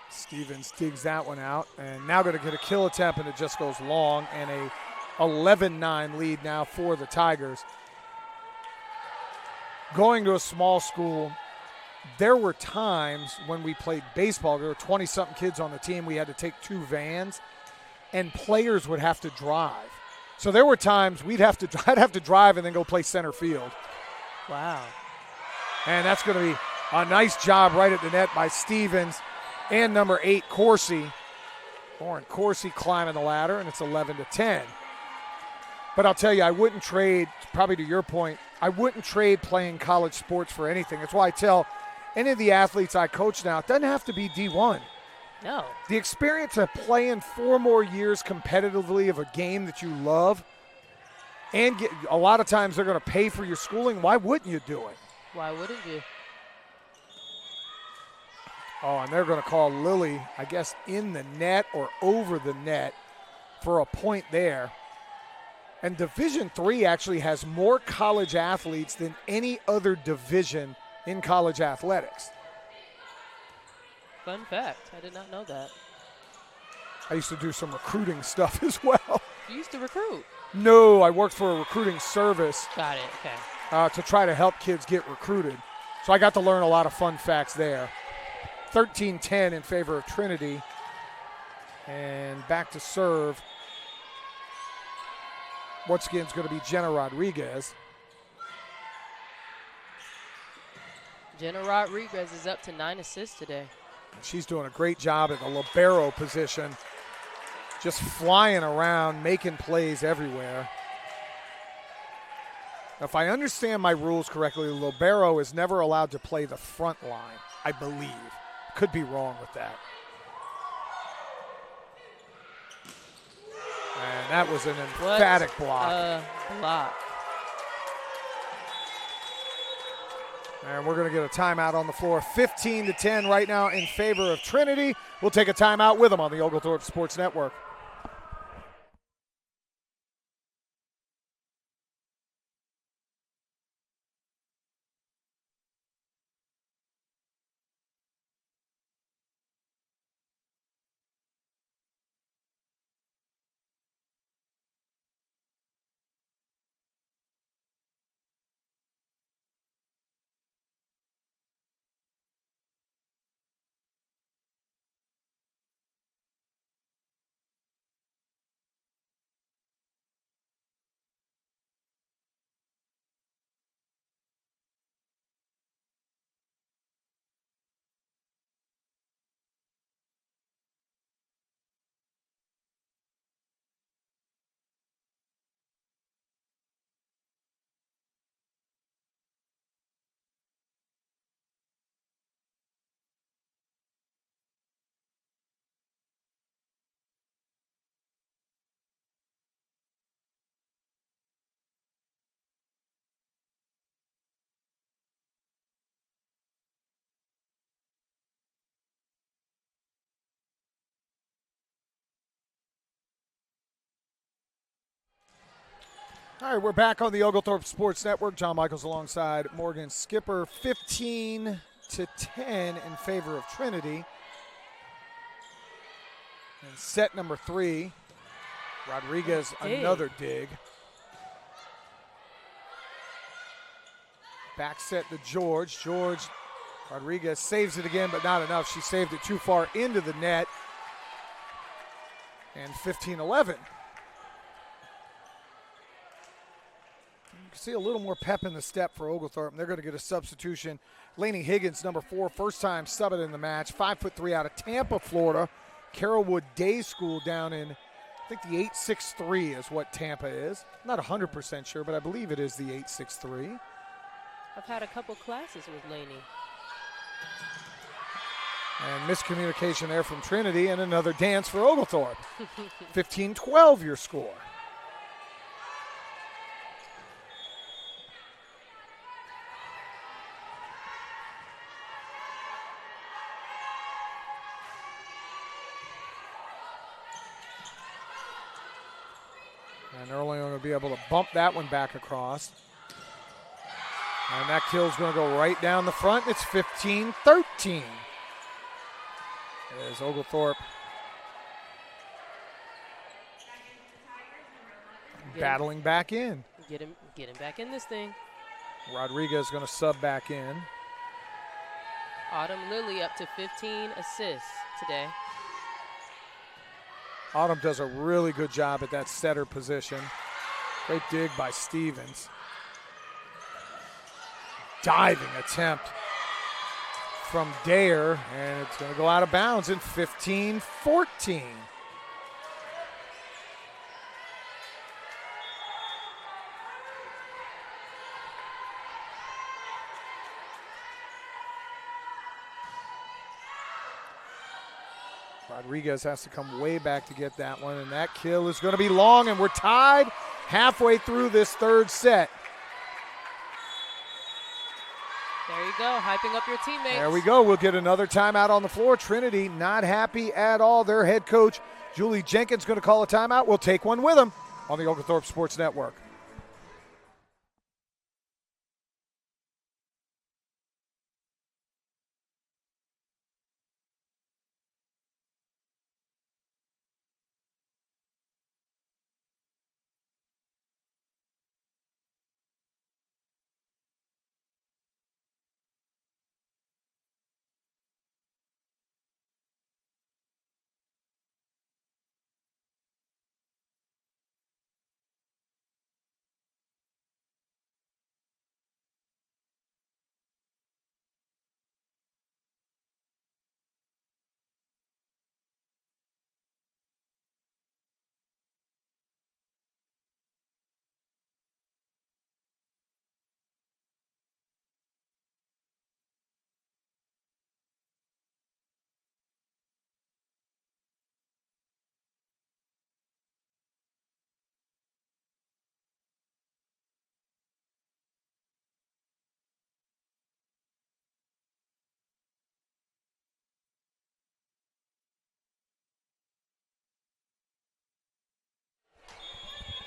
Stevens digs that one out, and now going to get a kill attempt, and it just goes long, and a 11-9 lead now for the Tigers. Going to a small school, there were times when we played baseball, there were 20-something kids on the team. We had to take 2 vans, and players would have to drive. So there were times I'd have to drive and then go play center field. Wow. And that's going to be a nice job right at the net by Stevens and number 8, Coursey. Lauren Coursey climbing the ladder, and it's 11-10. But I'll tell you, I wouldn't trade, probably to your point, I wouldn't trade playing college sports for anything. That's why I tell any of the athletes I coach now, it doesn't have to be D1. No. The experience of playing 4 more years competitively of a game that you love, and a lot of times they're going to pay for your schooling. Why wouldn't you do it? Why wouldn't you? Oh, and they're going to call Lily, I guess, in the net or over the net for a point there. And Division III actually has more college athletes than any other division in college athletics. Fun fact. I did not know that. I used to do some recruiting stuff as well. You used to recruit? No, I worked for a recruiting service. Got it, okay. To try to help kids get recruited. So I got to learn a lot of fun facts there. 13-10 in favor of Trinity. And back to serve. Once again, it's going to be Jenna Rodriguez. Jenna Rodriguez is up to 9 assists today. She's doing a great job at the libero position. Just flying around, making plays everywhere. If I understand my rules correctly, the libero is never allowed to play the front line, I believe. Could be wrong with that. And that was an emphatic block. Block. And we're going to get a timeout on the floor. 15-10 right now in favor of Trinity. We'll take a timeout with them on the Oglethorpe Sports Network. All right, we're back on the Oglethorpe Sports Network. John Michaels alongside Morgan Skipper. 15-10 in favor of Trinity. And set number 3, Rodriguez, another dig. Back set to George. Rodriguez saves it again, but not enough. She saved it too far into the net. And 15-11. You can see a little more pep in the step for Oglethorpe, and they're going to get a substitution. Lainey Higgins, number 4, first time subbing in the match. 5'3" out of Tampa, Florida. Carrollwood Day School down in, I think the 863 is what Tampa is. I'm not 100% sure, but I believe it is the 863. I've had a couple classes with Lainey. And miscommunication there from Trinity, and another dance for Oglethorpe. 15-12 your score. And they're only going to be able to bump that one back across. And that kill's going to go right down the front. It's 15-13. As Oglethorpe battling back in. Get him back in this thing. Rodriguez going to sub back in. Autumn Lilly up to 15 assists today. Autumn does a really good job at that setter position. Great dig by Stevens. Diving attempt from Dare, and it's going to go out of bounds in 15-14. Rodriguez has to come way back to get that one, and that kill is going to be long, and we're tied halfway through this third set. There you go, hyping up your teammates. There we go. We'll get another timeout on the floor. Trinity not happy at all. Their head coach, Julie Jenkins, going to call a timeout. We'll take one with him on the Oglethorpe Sports Network.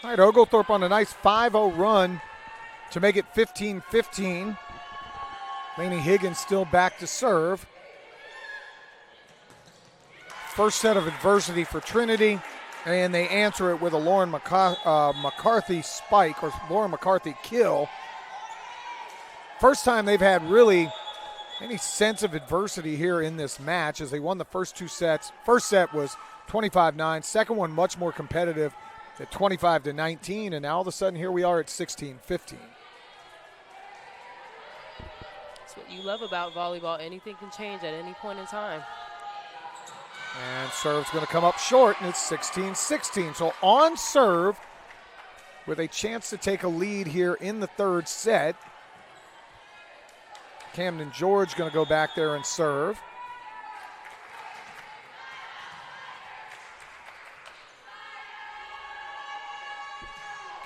All right, Oglethorpe on a nice 5-0 run to make it 15-15. Lainey Higgins still back to serve. First set of adversity for Trinity, and they answer it with a Lauren McCarthy spike, or Lauren McCarthy kill. First time they've had really any sense of adversity here in this match, as they won the first 2 sets. First set was 25-9. Second one much more competitive at 25-19, and now all of a sudden here we are at 16-15. That's what you love about volleyball. Anything can change at any point in time. And serve's going to come up short, and it's 16-16. So on serve with a chance to take a lead here in the third set. Camden George going to go back there and serve.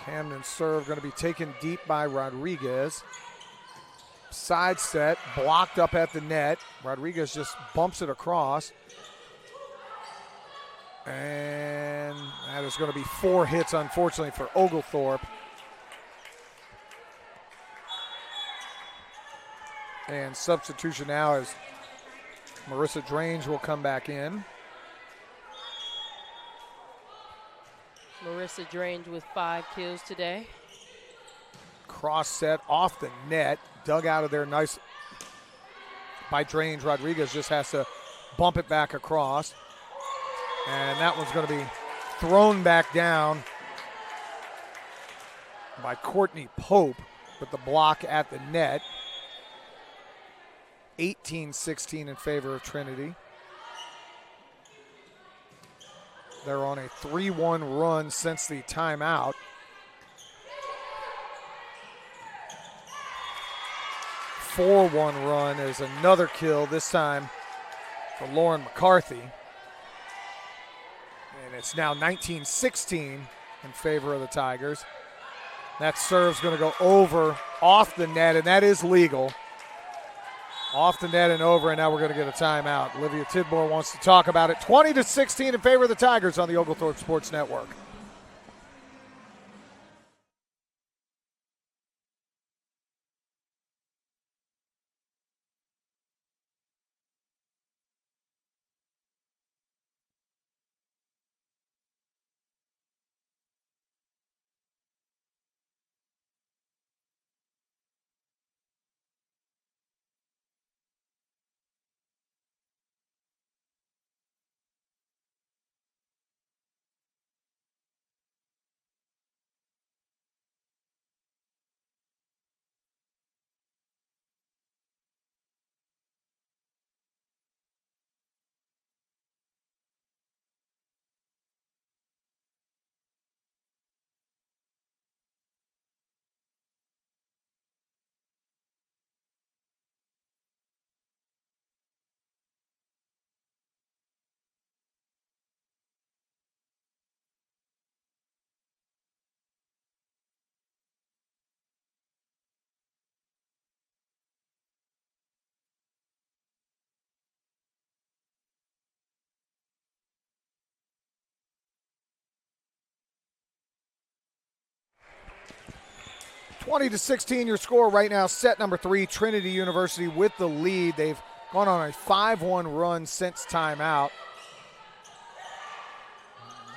Camden's serve going to be taken deep by Rodriguez. Side set, blocked up at the net. Rodriguez just bumps it across. And that is going to be 4 hits, unfortunately, for Oglethorpe. And substitution now is Marissa Drange will come back in. Marissa Drange with 5 kills today. Cross set off the net, dug out of there nice by Drange. Rodriguez just has to bump it back across. And that one's going to be thrown back down by Courtney Pope with the block at the net. 18-16 in favor of Trinity. They're on a 3-1 run since the timeout. A 4-1 run is another kill, this time for Lauren McCarthy. And it's now 19-16 in favor of the Tigers. That serve's going to go over, off the net, and that is legal. Off the net and over, and now we're going to get a timeout. Olivia Tidmore wants to talk about it. 20-16 in favor of the Tigers on the Oglethorpe Sports Network. (20-16) your score right now. Set number 3, Trinity University with the lead. They've gone on a 5-1 run since timeout.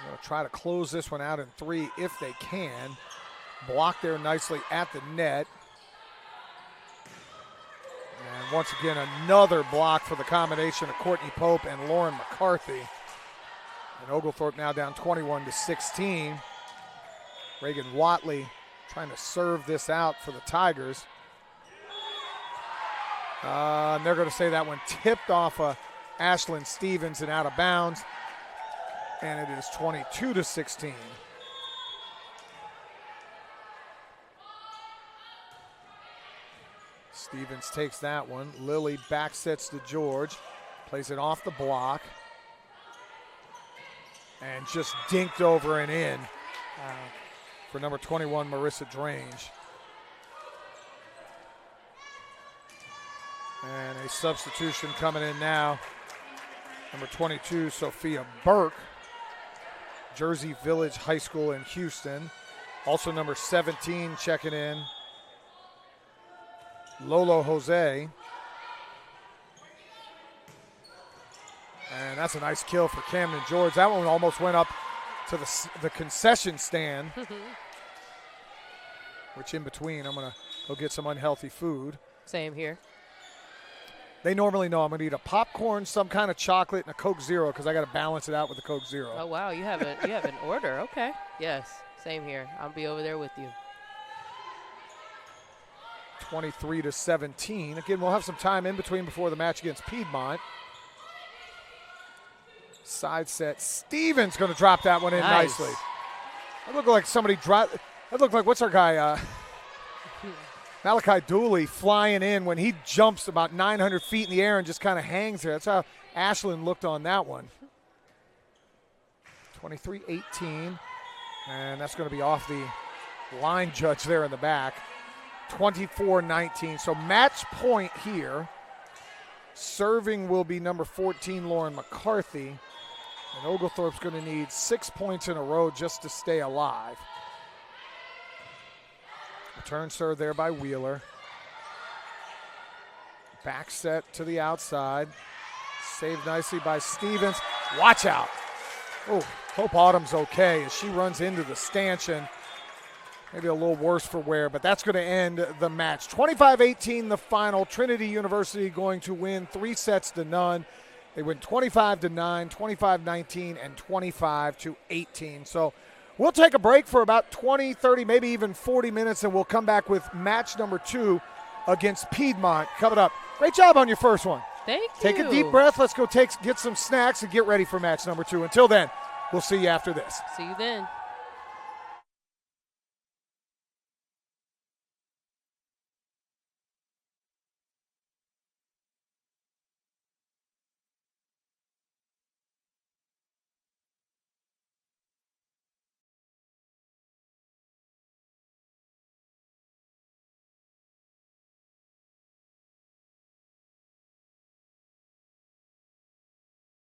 They'll try to close this one out in 3 if they can. Blocked there nicely at the net. And once again, another block for the combination of Courtney Pope and Lauren McCarthy. And Oglethorpe now down 21-16. Reagan Watley trying to serve this out for the Tigers. And they're going to say that one tipped off Ashlyn Stevens and out of bounds. And it is 22-16. Stevens takes that one. Lily back sets to George. Plays it off the block. And just dinked over and in. For number 21, Marissa Drange. And a substitution coming in now. Number 22, Sophia Burke. Jersey Village High School in Houston. Also number 17 checking in. Lolo Jose. And that's a nice kill for Camden George. That one almost went up to the concession stand. Which in between, I'm going to go get some unhealthy food. Same here. They normally know I'm going to eat a popcorn, some kind of chocolate, and a Coke Zero because I got to balance it out with the Coke Zero. Oh, wow. You have an order. Okay. Yes. Same here. I'll be over there with you. 23-17. Again, we'll have some time in between before the match against Piedmont. Side set. Stevens going to drop that one in nicely. That looked like somebody dropped. That looked like, what's our guy? Malachi Dooley flying in when he jumps about 900 feet in the air and just kind of hangs there. That's how Ashlyn looked on that one. 23-18. And that's going to be off the line judge there in the back. 24-19. So match point here. Serving will be number 14, Lauren McCarthy. And Oglethorpe's going to need 6 points in a row just to stay alive. Return serve there by Wheeler. Back set to the outside. Saved nicely by Stevens. Watch out. Oh, hope Autumn's okay as she runs into the stanchion. Maybe a little worse for wear, but that's going to end the match. 25-18 the final. Trinity University going to win 3-0. They win 25-9, 25-19, and 25-18. So we'll take a break for about 20, 30, maybe even 40 minutes, and we'll come back with match number 2 against Piedmont coming up. Great job on your first one. Thank you. Take a deep breath. Let's go get some snacks and get ready for match number 2. Until then, we'll see you after this. See you then.